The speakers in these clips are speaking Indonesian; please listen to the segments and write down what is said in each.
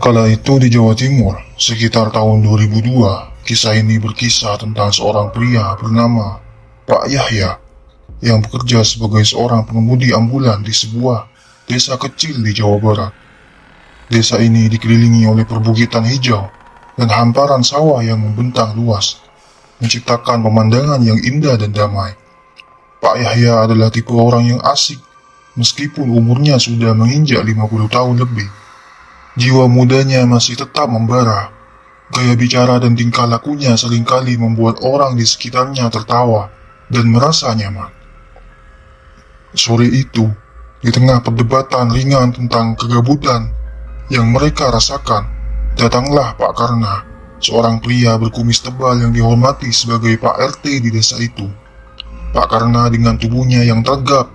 Kala itu di Jawa Timur, sekitar tahun 2002, kisah ini berkisah tentang seorang pria bernama Pak Yahya yang bekerja sebagai seorang pengemudi ambulan di sebuah desa kecil di Jawa Barat. Desa ini dikelilingi oleh perbukitan hijau dan hamparan sawah yang membentang luas, menciptakan pemandangan yang indah dan damai. Pak Yahya adalah tipe orang yang asik, meskipun umurnya sudah menginjak 50 tahun lebih. Jiwa mudanya masih tetap membara. Gaya bicara dan tingkah lakunya seringkali membuat orang di sekitarnya tertawa dan merasa nyaman. Sore itu, di tengah perdebatan ringan tentang kegabutan yang mereka rasakan, datanglah Pak Karna, seorang pria berkumis tebal yang dihormati sebagai Pak RT di desa itu. Pak Karna dengan tubuhnya yang tegap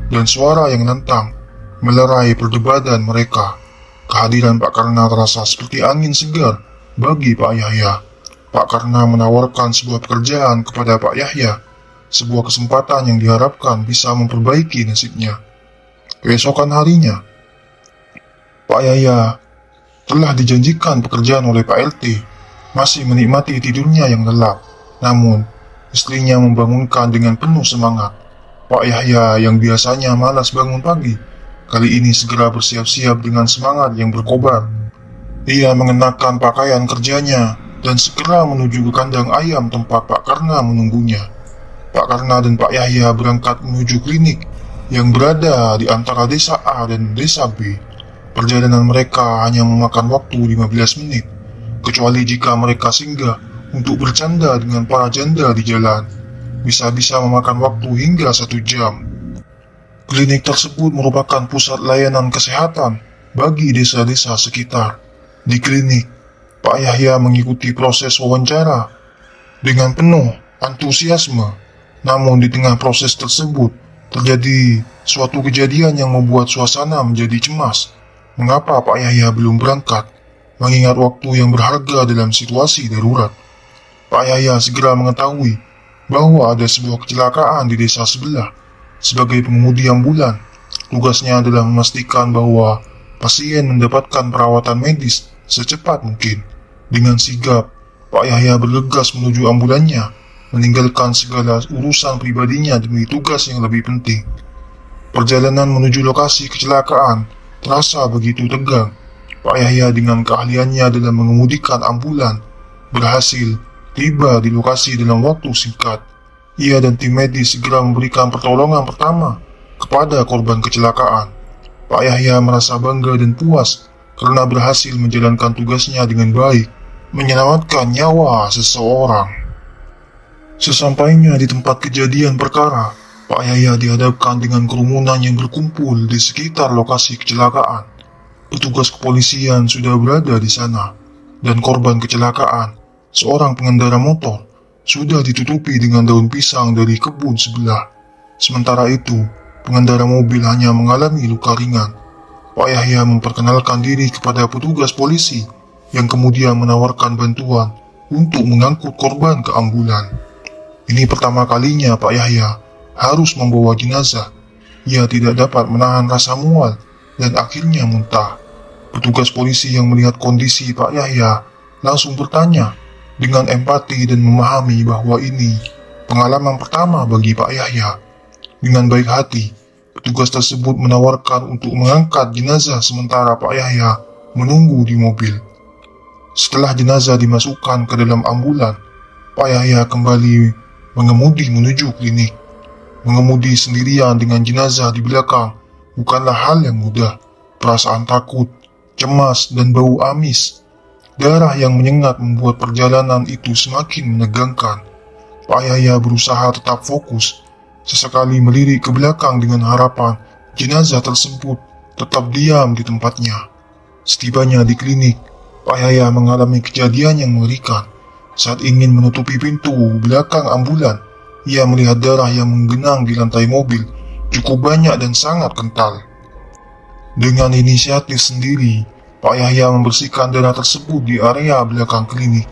dan suara yang lantang melerai perdebatan mereka. Kehadiran Pak Karna terasa seperti angin segar bagi Pak Yahya. Pak Karna menawarkan sebuah pekerjaan kepada Pak Yahya, sebuah kesempatan yang diharapkan bisa memperbaiki nasibnya. Keesokan harinya, Pak Yahya telah dijanjikan pekerjaan oleh Pak RT, masih menikmati tidurnya yang lelap. Namun, istrinya membangunkan dengan penuh semangat. Pak Yahya yang biasanya malas bangun pagi, kali ini segera bersiap-siap dengan semangat yang berkobar. Ia mengenakan pakaian kerjanya dan segera menuju ke kandang ayam tempat Pak Karna menunggunya. Pak Karna dan Pak Yahya berangkat menuju klinik yang berada di antara desa A dan desa B. Perjalanan mereka hanya memakan waktu 15 menit, kecuali jika mereka singgah untuk bercanda dengan para janda di jalan. Bisa-bisa memakan waktu hingga 1 jam. Klinik tersebut merupakan pusat layanan kesehatan bagi desa-desa sekitar. Di klinik, Pak Yahya mengikuti proses wawancara dengan penuh antusiasme. Namun di tengah proses tersebut, terjadi suatu kejadian yang membuat suasana menjadi cemas. Mengapa Pak Yahya belum berangkat, mengingat waktu yang berharga dalam situasi darurat? Pak Yahya segera mengetahui bahwa ada sebuah kecelakaan di desa sebelah. Sebagai pengemudi ambulan, tugasnya adalah memastikan bahwa pasien mendapatkan perawatan medis secepat mungkin. Dengan sigap, Pak Yahya bergegas menuju ambulannya, meninggalkan segala urusan pribadinya demi tugas yang lebih penting. Perjalanan menuju lokasi kecelakaan terasa begitu tegang. Pak Yahya dengan keahliannya dalam mengemudikan ambulan berhasil tiba di lokasi dalam waktu singkat. Ia dan tim medis segera memberikan pertolongan pertama kepada korban kecelakaan. Pak Yahya merasa bangga dan puas karena berhasil menjalankan tugasnya dengan baik, menyelamatkan nyawa seseorang. Sesampainya di tempat kejadian perkara, Pak Yahya dihadapkan dengan kerumunan yang berkumpul di sekitar lokasi kecelakaan. Petugas kepolisian sudah berada di sana, dan korban kecelakaan, seorang pengendara motor, sudah ditutupi dengan daun pisang dari kebun sebelah. Sementara itu, pengendara mobil hanya mengalami luka ringan. Pak Yahya memperkenalkan diri kepada petugas polisi yang kemudian menawarkan bantuan untuk mengangkut korban ke ambulan. Ini pertama kalinya Pak Yahya harus membawa jenazah. Ia tidak dapat menahan rasa mual dan akhirnya muntah. Petugas polisi yang melihat kondisi Pak Yahya langsung bertanya dengan empati dan memahami bahwa ini pengalaman pertama bagi Pak Yahya. Dengan baik hati, petugas tersebut menawarkan untuk mengangkat jenazah sementara Pak Yahya menunggu di mobil. Setelah jenazah dimasukkan ke dalam ambulan, Pak Yahya kembali mengemudi menuju klinik. Mengemudi sendirian dengan jenazah di belakang bukanlah hal yang mudah. Perasaan takut, cemas, dan bau amis darah yang menyengat membuat perjalanan itu semakin menegangkan. Pak Yahya berusaha tetap fokus, sesekali melirik ke belakang dengan harapan jenazah tersebut tetap diam di tempatnya. Setibanya di klinik, Pak Yahya mengalami kejadian yang mengerikan. Saat ingin menutupi pintu belakang ambulan, ia melihat darah yang menggenang di lantai mobil cukup banyak dan sangat kental. Dengan inisiatif sendiri, Pak Yahya membersihkan darah tersebut di area belakang klinik.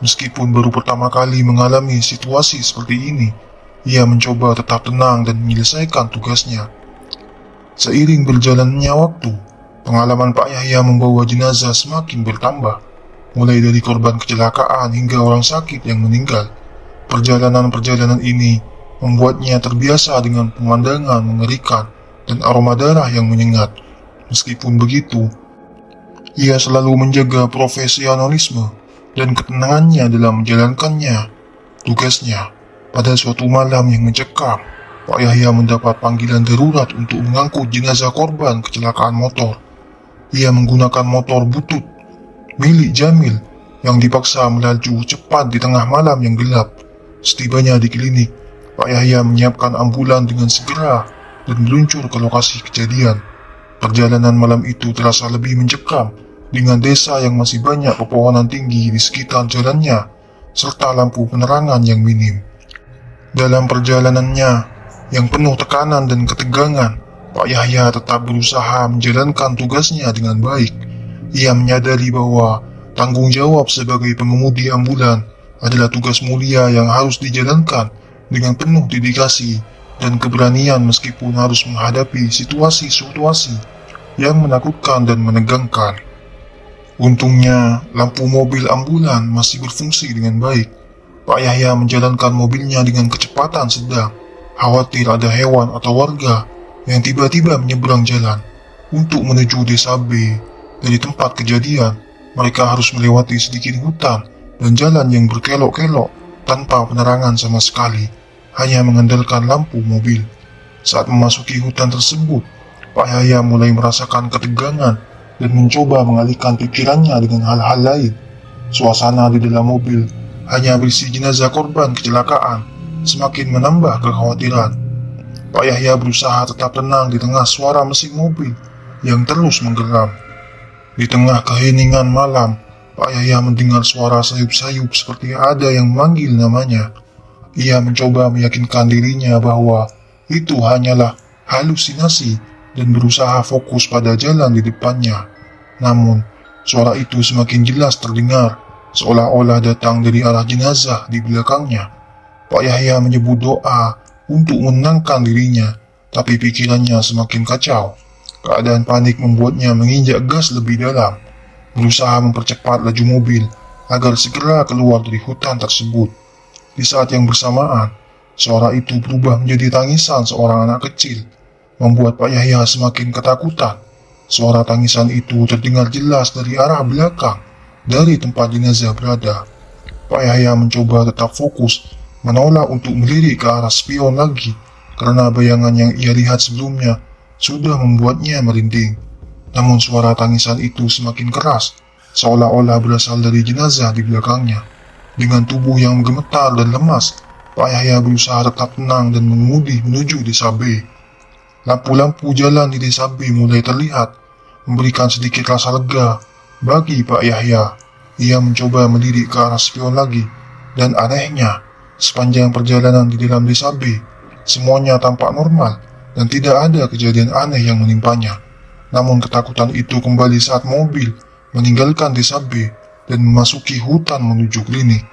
Meskipun baru pertama kali mengalami situasi seperti ini, ia mencoba tetap tenang dan menyelesaikan tugasnya. Seiring berjalannya waktu, Pengalaman Pak Yahya membawa jenazah semakin bertambah, mulai dari korban kecelakaan hingga orang sakit yang meninggal. Perjalanan-perjalanan ini membuatnya terbiasa dengan pemandangan mengerikan dan aroma darah yang menyengat. Meskipun begitu, ia selalu menjaga profesionalisme dan ketenangannya dalam menjalankannya tugasnya. Pada suatu malam yang mencekam, Pak Yahya mendapat panggilan darurat untuk mengangkut jenazah korban kecelakaan motor. Ia menggunakan motor butut milik Jamil yang dipaksa melaju cepat di tengah malam yang gelap. Setibanya di klinik, Pak Yahya menyiapkan ambulan dengan segera dan meluncur ke lokasi kejadian. Perjalanan malam itu terasa lebih mencekam dengan desa yang masih banyak pepohonan tinggi di sekitar jalannya serta lampu penerangan yang minim. Dalam perjalanannya yang penuh tekanan dan ketegangan, Pak Yahya tetap berusaha menjalankan tugasnya dengan baik. Ia menyadari bahwa tanggung jawab sebagai pengemudi ambulan adalah tugas mulia yang harus dijalankan dengan penuh dedikasi dan keberanian meskipun harus menghadapi situasi-situasi yang menakutkan dan menegangkan. Untungnya, lampu mobil ambulan masih berfungsi dengan baik. Pak Yahya menjalankan mobilnya dengan kecepatan sedang, khawatir ada hewan atau warga yang tiba-tiba menyeberang jalan. Untuk menuju desa B, dari tempat kejadian, mereka harus melewati sedikit hutan dan jalan yang berkelok-kelok tanpa penerangan sama sekali, hanya mengandalkan lampu mobil. Saat memasuki hutan tersebut, Pak Yahya mulai merasakan ketegangan dan mencoba mengalihkan pikirannya dengan hal-hal lain. Suasana di dalam mobil hanya berisi jenazah korban kecelakaan, semakin menambah kekhawatiran. Pak Yahya berusaha tetap tenang di tengah suara mesin mobil yang terus menggeram. Di tengah keheningan malam, Pak Yahya mendengar suara sayup-sayup seperti ada yang memanggil namanya. Ia mencoba meyakinkan dirinya bahwa itu hanyalah halusinasi dan berusaha fokus pada jalan di depannya. Namun, suara itu semakin jelas terdengar, seolah-olah datang dari arah jenazah di belakangnya. Pak Yahya menyebut doa untuk menenangkan dirinya, tapi pikirannya semakin kacau. Keadaan panik membuatnya menginjak gas lebih dalam, berusaha mempercepat laju mobil agar segera keluar dari hutan tersebut. Di saat yang bersamaan, suara itu berubah menjadi tangisan seorang anak kecil, membuat Pak Yahya semakin ketakutan. Suara tangisan itu terdengar jelas dari arah belakang, dari tempat jenazah berada. Pak Yahya mencoba tetap fokus, menolak untuk melirik ke arah spion lagi, karena bayangan yang ia lihat sebelumnya sudah membuatnya merinding. Namun suara tangisan itu semakin keras, seolah-olah berasal dari jenazah di belakangnya. Dengan tubuh yang gemetar dan lemas, Pak Yahya berusaha tetap tenang dan mengemudi menuju desa B. Lampu-lampu jalan di desa B mulai terlihat, memberikan sedikit rasa lega bagi Pak Yahya. Ia mencoba melirik ke arah spion lagi, dan anehnya, sepanjang perjalanan di dalam desa B, semuanya tampak normal dan tidak ada kejadian aneh yang menimpanya. Namun ketakutan itu kembali saat mobil meninggalkan desa B dan memasuki hutan menuju klinik.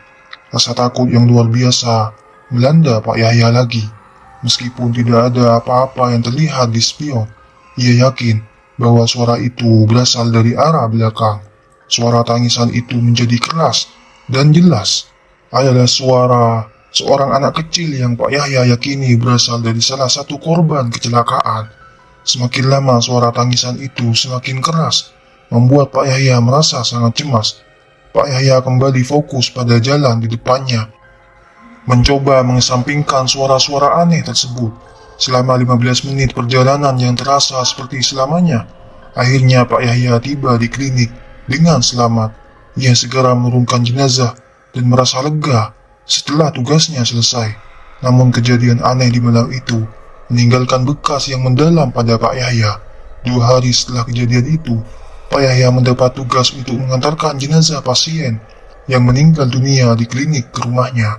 Rasa takut yang luar biasa melanda Pak Yahya lagi. Meskipun tidak ada apa-apa yang terlihat di spion, ia yakin bahwa suara itu berasal dari arah belakang. Suara tangisan itu menjadi keras dan jelas. Adalah suara seorang anak kecil yang Pak Yahya yakini berasal dari salah satu korban kecelakaan. Semakin lama suara tangisan itu semakin keras, membuat Pak Yahya merasa sangat cemas. Pak Yahya kembali fokus pada jalan di depannya, mencoba mengesampingkan suara-suara aneh tersebut. Selama 15 menit perjalanan yang terasa seperti selamanya, akhirnya Pak Yahya tiba di klinik dengan selamat. Ia segera menurunkan jenazah dan merasa lega setelah tugasnya selesai. Namun kejadian aneh di malam itu meninggalkan bekas yang mendalam pada Pak Yahya. 2 hari setelah kejadian itu, Pak Yahya mendapat tugas untuk mengantarkan jenazah pasien yang meninggal dunia di klinik ke rumahnya.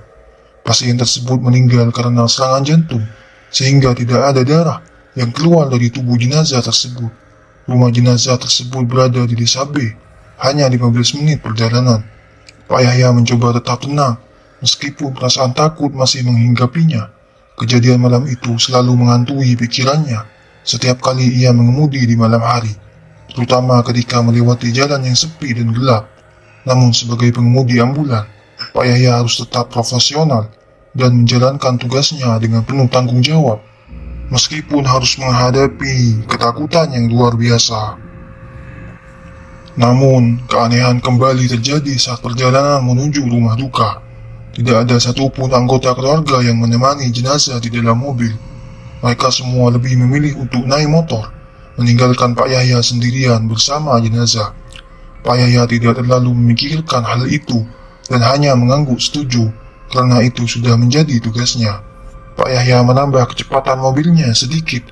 Pasien tersebut meninggal karena serangan jantung, sehingga tidak ada darah yang keluar dari tubuh jenazah tersebut. Rumah jenazah tersebut berada di desa B, hanya 15 menit perjalanan. Pak Yahya mencoba tetap tenang, meskipun perasaan takut masih menghinggapinya. Kejadian malam itu selalu menghantui pikirannya setiap kali ia mengemudi di malam hari, terutama ketika melewati jalan yang sepi dan gelap. Namun sebagai pengemudi ambulan, Pak Yahya harus tetap profesional dan menjalankan tugasnya dengan penuh tanggung jawab, meskipun harus menghadapi ketakutan yang luar biasa. Namun, keanehan kembali terjadi saat perjalanan menuju rumah duka. Tidak ada satupun anggota keluarga yang menemani jenazah di dalam mobil. Mereka semua lebih memilih untuk naik motor, meninggalkan Pak Yahya sendirian bersama jenazah. Pak Yahya tidak terlalu memikirkan hal itu dan hanya mengangguk setuju, karena itu sudah menjadi tugasnya. Pak Yahya menambah kecepatan mobilnya sedikit.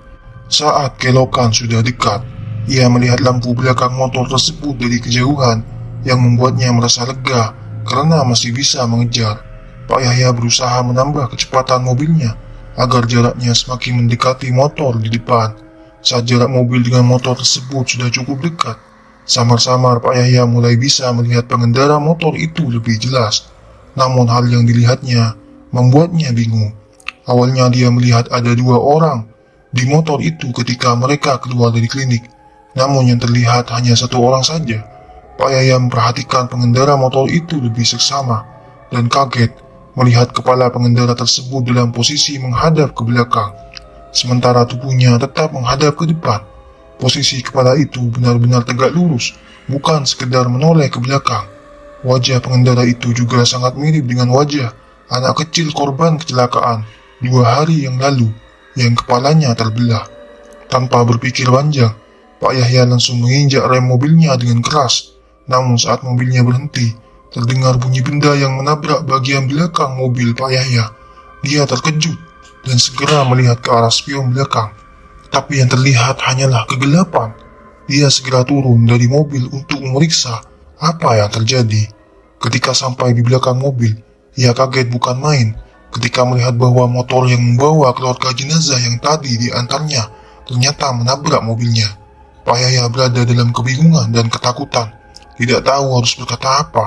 Saat kelokan sudah dekat, ia melihat lampu belakang motor tersebut dari kejauhan yang membuatnya merasa lega karena masih bisa mengejar. Pak Yahya berusaha menambah kecepatan mobilnya agar jaraknya semakin mendekati motor di depan. Saat jarak mobil dengan motor tersebut sudah cukup dekat, samar-samar Pak Yahya mulai bisa melihat pengendara motor itu lebih jelas. Namun hal yang dilihatnya membuatnya bingung. Awalnya dia melihat ada 2 orang di motor itu ketika mereka keluar dari klinik. Namun yang terlihat hanya 1 orang saja. Pak Yahya memperhatikan pengendara motor itu lebih seksama dan kaget melihat kepala pengendara tersebut dalam posisi menghadap ke belakang, sementara tubuhnya tetap menghadap ke depan. Posisi kepala itu benar-benar tegak lurus, bukan sekedar menoleh ke belakang. Wajah pengendara itu juga sangat mirip dengan wajah anak kecil korban kecelakaan 2 hari yang lalu yang kepalanya terbelah. Tanpa berpikir panjang, Pak Yahya langsung menginjak rem mobilnya dengan keras. Namun saat mobilnya berhenti, terdengar bunyi benda yang menabrak bagian belakang mobil Pak Yahya. Dia terkejut dan segera melihat ke arah spion belakang. Tapi yang terlihat hanyalah kegelapan. Dia segera turun dari mobil untuk memeriksa apa yang terjadi. Ketika sampai di belakang mobil, ia kaget bukan main ketika melihat bahwa motor yang membawa keluarga jenazah yang tadi diantarnya ternyata menabrak mobilnya. Pak Yahya berada dalam kebingungan dan ketakutan, tidak tahu harus berkata apa.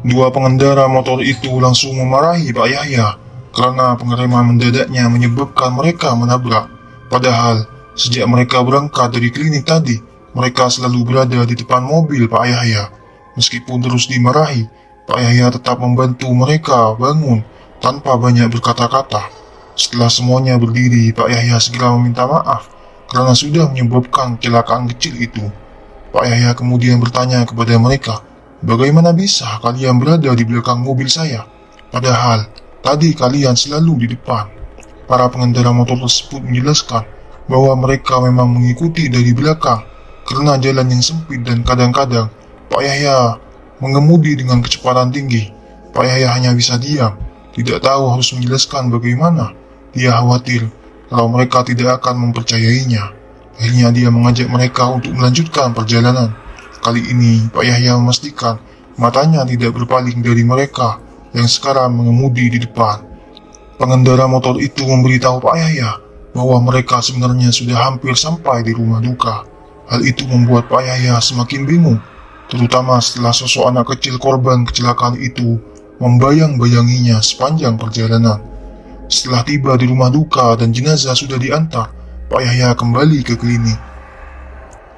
2 pengendara motor itu langsung memarahi Pak Yahya karena pengereman mendadaknya menyebabkan mereka menabrak. Padahal sejak mereka berangkat dari klinik tadi, mereka selalu berada di depan mobil Pak Yahya. Meskipun terus dimarahi, Pak Yahya tetap membantu mereka bangun tanpa banyak berkata-kata. Setelah semuanya berdiri, Pak Yahya segera meminta maaf karena sudah menyebabkan kecelakaan kecil itu. Pak Yahya kemudian bertanya kepada mereka, "Bagaimana bisa kalian berada di belakang mobil saya? Padahal tadi kalian selalu di depan." Para pengendara motor tersebut menjelaskan bahwa mereka memang mengikuti dari belakang karena jalan yang sempit dan kadang-kadang Pak Yahya mengemudi dengan kecepatan tinggi. Pak Yahya hanya bisa diam, tidak tahu harus menjelaskan bagaimana. Dia khawatir kalau mereka tidak akan mempercayainya. Akhirnya dia mengajak mereka untuk melanjutkan perjalanan. Kali ini Pak Yahya memastikan matanya tidak berpaling dari mereka yang sekarang mengemudi di depan. Pengendara motor itu memberitahu Pak Yahya bahwa mereka sebenarnya sudah hampir sampai di rumah duka. Hal itu membuat Pak Yahya semakin bingung, terutama setelah sosok anak kecil korban kecelakaan itu membayang-bayanginya sepanjang perjalanan. Setelah tiba di rumah duka dan jenazah sudah diantar, Pak Yahya kembali ke klinik.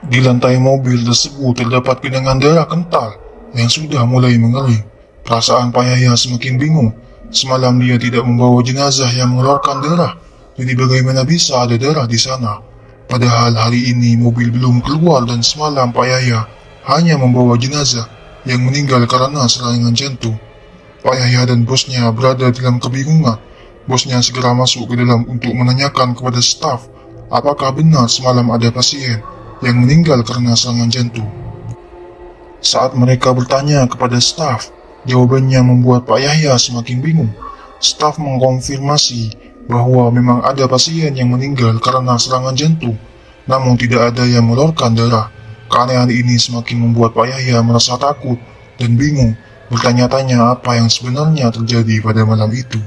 Di lantai mobil tersebut terdapat genangan darah kental yang sudah mulai mengering. Perasaan Pak Yahya semakin bingung. Semalam dia tidak membawa jenazah yang mengeluarkan darah, jadi bagaimana bisa ada darah di sana? Padahal hari ini mobil belum keluar dan semalam Pak Yahya hanya membawa jenazah yang meninggal karena serangan jantung. Pak Yahya dan bosnya berada dalam kebingungan. Bosnya segera masuk ke dalam untuk menanyakan kepada staf apakah benar semalam ada pasien yang meninggal karena serangan jantung. Saat mereka bertanya kepada staf, jawabannya membuat Pak Yahya semakin bingung. Staf mengkonfirmasi bahwa memang ada pasien yang meninggal karena serangan jantung, namun tidak ada yang mengeluarkan darah. Keanehan ini semakin membuat Pak Yahya merasa takut dan bingung, bertanya-tanya apa yang sebenarnya terjadi pada malam itu.